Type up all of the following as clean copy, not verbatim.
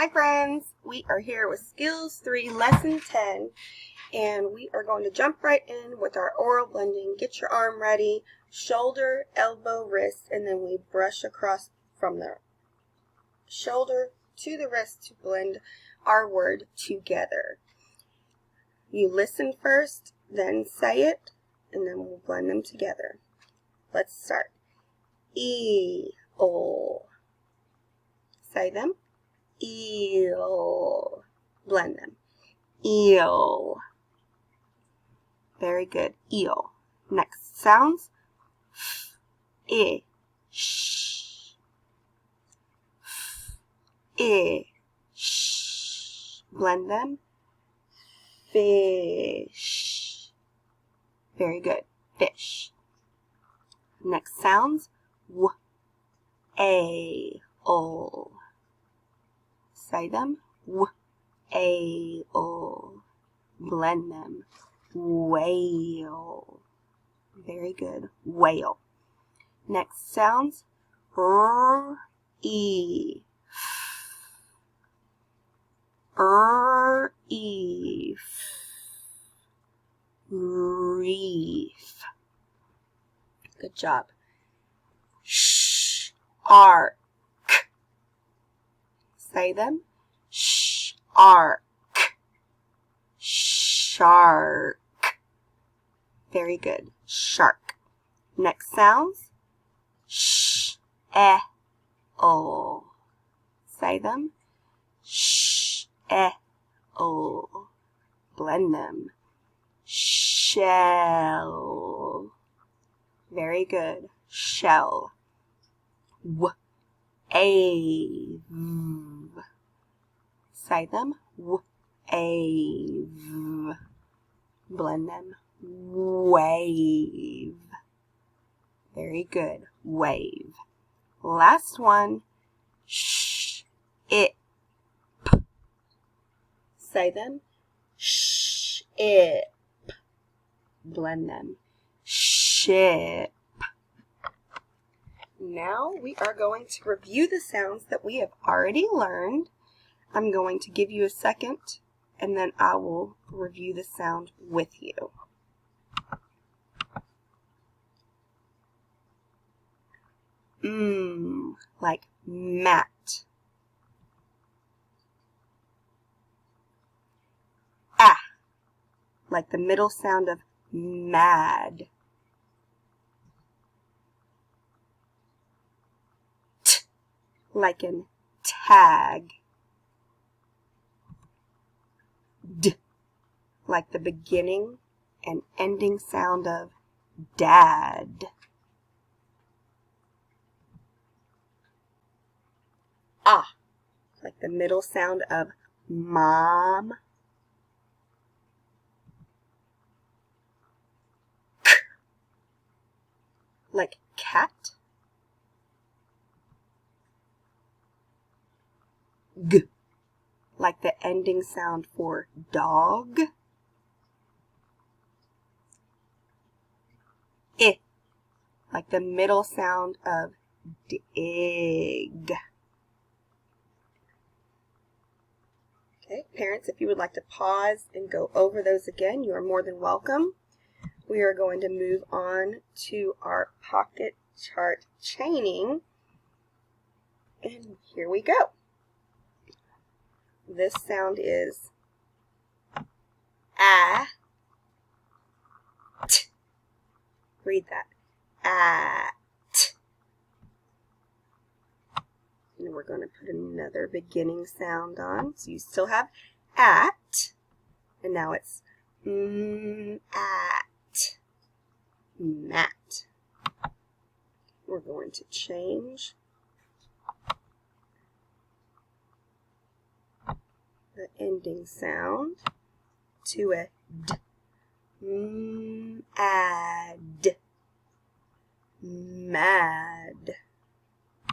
Hi friends, we are here with Skills 3 Lesson 10 and we are going to jump right in with our oral blending. Get your arm ready, shoulder, elbow, wrist, and then we brush across from the shoulder to the wrist to blend our word together. You listen first, then say it, and then we'll blend them together. Let's start. E-ol. Say them. Eel. Blend them. Eel. Very good. Eel. Next sounds. Fish. Fish. Blend them. Fish. Very good. Fish. Next sounds. W-a-ol. Say them. W-a-ol. Blend them. Whale. Very good. Whale. Next sounds. R-e. R-e. Reef. Good job. Sh-ark. Say them. Sh-ark. Shark. Very good. Shark. Next sounds. Sh-e-ol. Say them. Sh-e-ol. Blend them. Shell. Very good. Shell. Wave. Say them. Wave. Blend them. Wave. Very good. Wave. Last one. Sh-ip. Say them. Sh-ip. Blend them. Ship. Now we are going to review the sounds that we have already learned. I'm going to give you a second and then I will review the sound with you. Like mat. Ah, like the middle sound of mad. T, like in tag. D, like the beginning and ending sound of dad. Ah, like the middle sound of mom. K, like cat. G, like the ending sound for dog. I, like the middle sound of dig. Okay, parents, if you would like to pause and go over those again, you are more than welcome. We are going to move on to our pocket chart chaining. And here we go. This sound is a, t. Read that. At. And we're going to put another beginning sound on. So you still have at. And now it's at. Mat. We're going to change the ending sound to a d. Mad. Mad.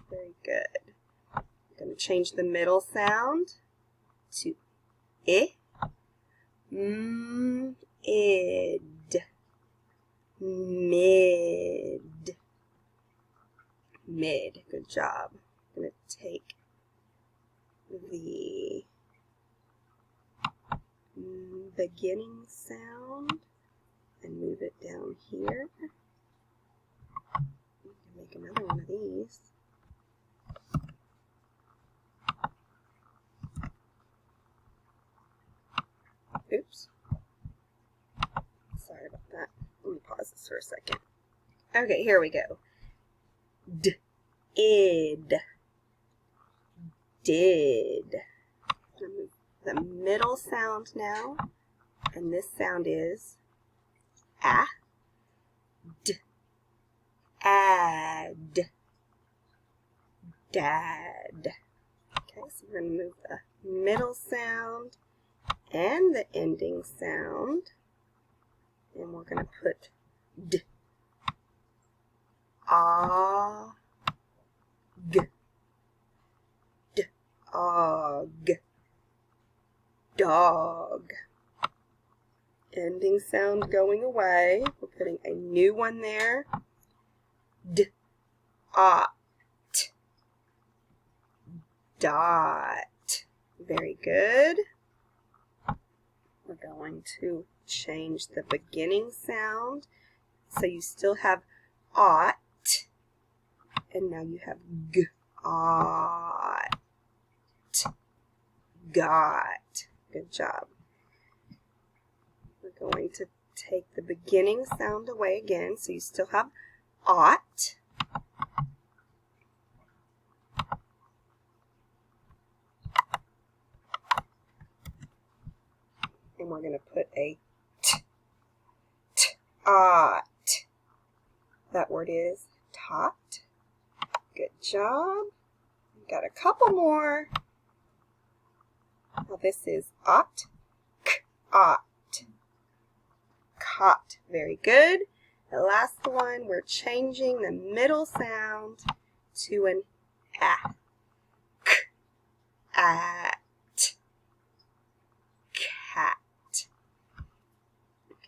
Very good. I'm going to change the middle sound to I. Id. Mid. Mid. Good job. I'm going to take the beginning sound and move it down here. We can make another one of these. Oops. Sorry about that. Let me pause this for a second. Okay, here we go. D, id, did. I'm gonna move the middle sound now, and this sound is a, d, ad, dad. Okay, so we're going to move the middle sound and the ending sound, and we're going to put d, a, g, d, og, dog. Ending sound going away. We're putting a new one there. D, ot, dot. Very good. We're going to change the beginning sound. So you still have ot, and now you have g, ot, got. Good job. We're going to take the beginning sound away again, so you still have ought. And we're going to put a t, ought. That word is tot. Good job. We've got a couple more. Now this is ought, k, ought. Caught. Very good. The last one, we're changing the middle sound to an a. K, at, cat.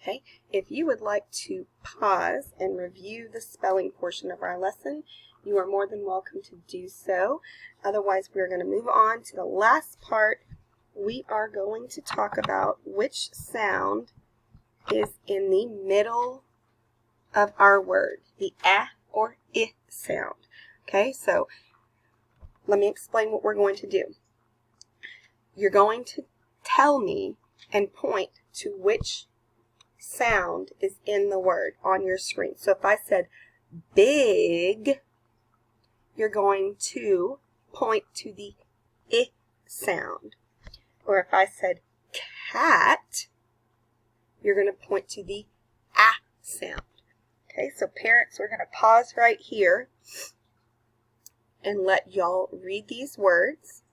Okay, if you would like to pause and review the spelling portion of our lesson, you are more than welcome to do so. Otherwise, we're going to move on to the last part. We are going to talk about which sound is in the middle of our word, the a or I sound. Okay, so let me explain what we're going to do. You're going to tell me and point to which sound is in the word on your screen. So if I said big, you're going to point to the I sound. Or if I said cat, you're going to point to the a sound. Okay, so parents, we're going to pause right here and let y'all read these words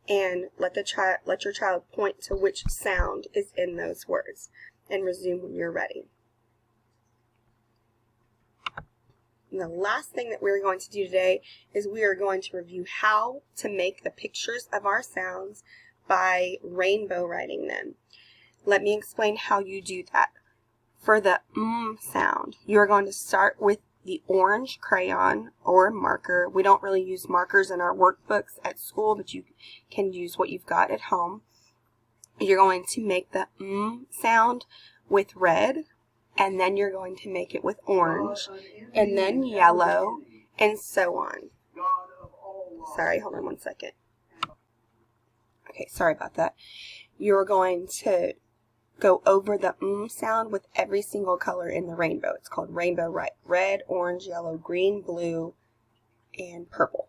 and let your child point to which sound is in those words, and resume when you're ready. And the last thing that we're going to do today is we are going to review how to make the pictures of our sounds by rainbow writing them. Let me explain how you do that. For the sound, you're going to start with the orange crayon or marker. We don't really use markers in our workbooks at school, but you can use what you've got at home. You're going to make the sound with red, and then you're going to make it with orange, and then yellow, and so on. Sorry, hold on one second. Okay, sorry about that. You're going to go over the sound with every single color in the rainbow. It's called rainbow write. Red, orange, yellow, green, blue, and purple.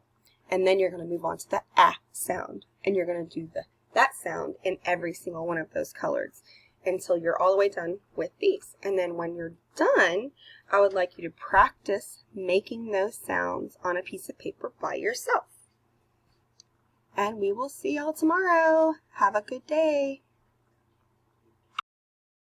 And then you're going to move on to the a sound, and you're going to do that sound in every single one of those colors until you're all the way done with these. And then when you're done, I would like you to practice making those sounds on a piece of paper by yourself. And we will see y'all tomorrow. Have a good day.